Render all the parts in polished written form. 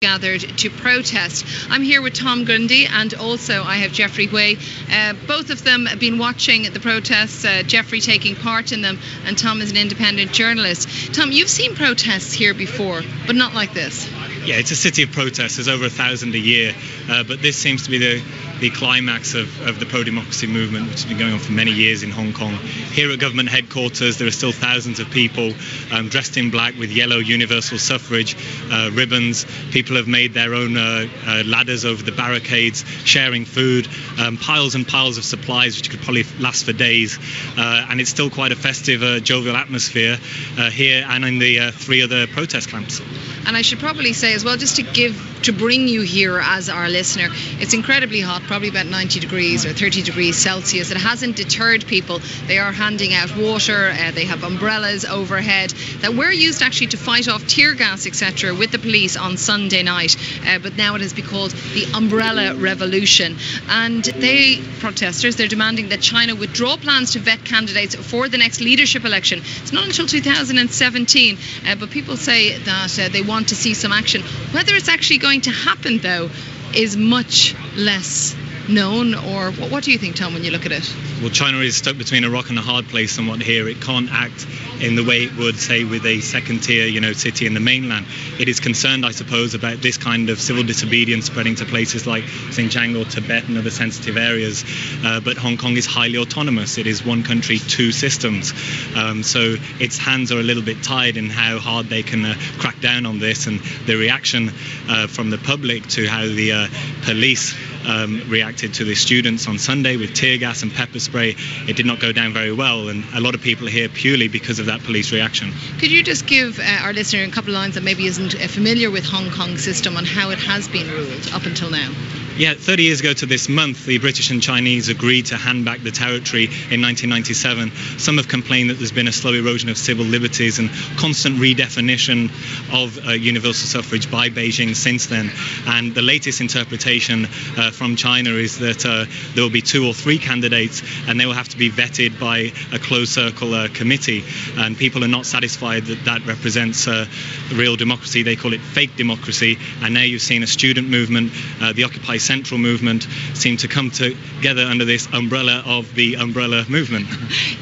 gathered to protest. I'm here with Tom Grundy and also I have Jeffrey Way. Both of them have been watching the protests, Jeffrey taking part in them, and Tom is an independent journalist. Tom, you've seen protests here before, but not like this. Yeah, it's a city of protests. There's over 1,000 a year, but this seems to be the climax of the pro-democracy movement, which has been going on for many years in Hong Kong. Here at government headquarters, there are still thousands of people dressed in black with yellow universal suffrage ribbons. People have made their own ladders over the barricades, sharing food, piles and piles of supplies which could probably last for days. And it's still quite a festive, jovial atmosphere here and in the 3 other protest camps. And I should probably say as well, just to bring you here as our listener, it's incredibly hot, probably about 90 degrees or 30 degrees Celsius. It hasn't deterred people. They are handing out water, they have umbrellas overhead that were used actually to fight off tear gas, etc. with the police on Sunday night. But now it has been called the Umbrella Revolution. And protesters, they're demanding that China withdraw plans to vet candidates for the next leadership election. It's not until 2017, but people say that they want to see some action. Whether it's actually going to happen, though, is much less known. Or what do you think, Tom, when you look at it? Well, China is stuck between a rock and a hard place somewhat here. It can't act in the way it would, say, with a second-tier, city in the mainland. It is concerned, I suppose, about this kind of civil disobedience spreading to places like Xinjiang or Tibet and other sensitive areas. But Hong Kong is highly autonomous. It is one country, 2 systems. So its hands are a little bit tied in how hard they can crack down on this. And the reaction from the public to how the police reacted to the students on Sunday with tear gas and pepper spray, it did not go down very well, and a lot of people are here purely because of that police reaction. Could you just give our listener a couple of lines that maybe isn't familiar with Hong Kong's system on how it has been ruled up until now? Yeah, 30 years ago to this month, the British and Chinese agreed to hand back the territory in 1997. Some have complained that there's been a slow erosion of civil liberties and constant redefinition of universal suffrage by Beijing since then. And the latest interpretation from China is that there will be 2 or 3 candidates, and they will have to be vetted by a closed circle committee. And people are not satisfied that that represents real democracy. They call it fake democracy. And now you've seen a student movement, the Occupy Central movement, seem to come together under this umbrella of the umbrella movement.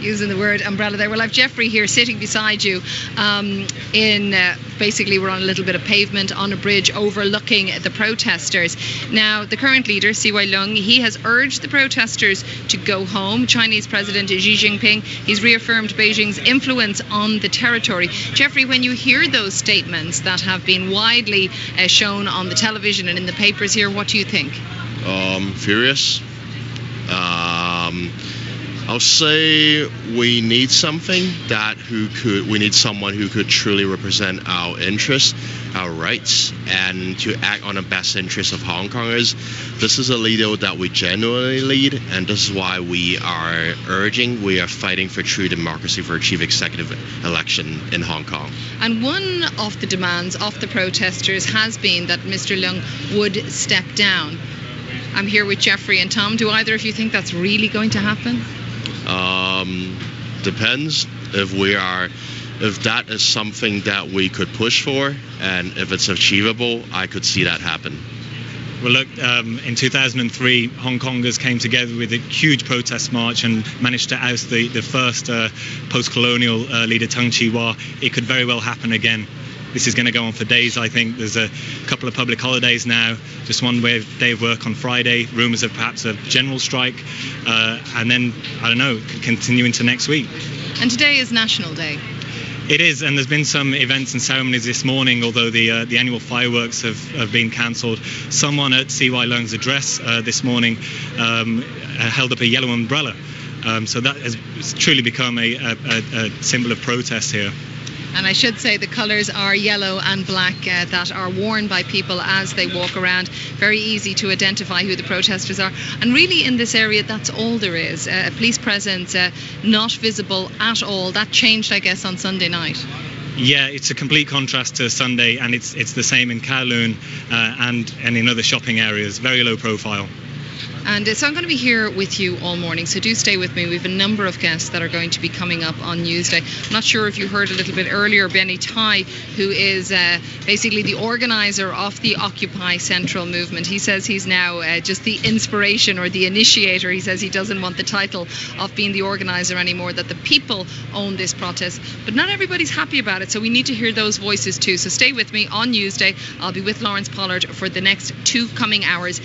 Using the word umbrella there. Well, I've Jeffrey here sitting beside you basically we're on a little bit of pavement on a bridge overlooking the protesters. Now, the current leader, CY Leung, he has urged the protesters to go home. Chinese President Xi Jinping, he's reaffirmed Beijing's influence on the territory. Jeffrey, when you hear those statements that have been widely shown on the television and in the papers here, what do you think? Furious. I'll say we need something we need someone who could truly represent our interests, our rights, and to act on the best interests of Hong Kongers. This is a leader that we genuinely lead, and this is why we are fighting for true democracy, for a chief executive election in Hong Kong. And one of the demands of the protesters has been that Mr. Leung would step down. I'm here with Jeffrey and Tom. Do either of you think that's really going to happen? Depends if that is something that we could push for, and if it's achievable, I could see that happen. Well, look, in 2003, Hong Kongers came together with a huge protest march and managed to oust the first post-colonial leader, Tung Chee-hwa. It could very well happen again. This is going to go on for days, I think. There's a couple of public holidays now, just one day of work on Friday, rumours of perhaps a general strike, and then, I don't know, could continue into next week. And today is National Day. It is, and there's been some events and ceremonies this morning, although the annual fireworks have been cancelled. Someone at CY Leung's address this morning held up a yellow umbrella. So that has truly become a symbol of protest here. And I should say the colours are yellow and black that are worn by people as they walk around. Very easy to identify who the protesters are. And really in this area, that's all there is. A police presence not visible at all. That changed, I guess, on Sunday night. Yeah, it's a complete contrast to Sunday, and it's the same in Kowloon and in other shopping areas. Very low profile. And so I'm going to be here with you all morning, so do stay with me. We have a number of guests that are going to be coming up on Newsday. I'm not sure if you heard a little bit earlier, Benny Tai, who is basically the organiser of the Occupy Central movement. He says he's now just the inspiration or the initiator. He says he doesn't want the title of being the organiser anymore, that the people own this protest. But not everybody's happy about it, so we need to hear those voices too. So stay with me on Newsday. I'll be with Lawrence Pollard for the next 2 coming hours.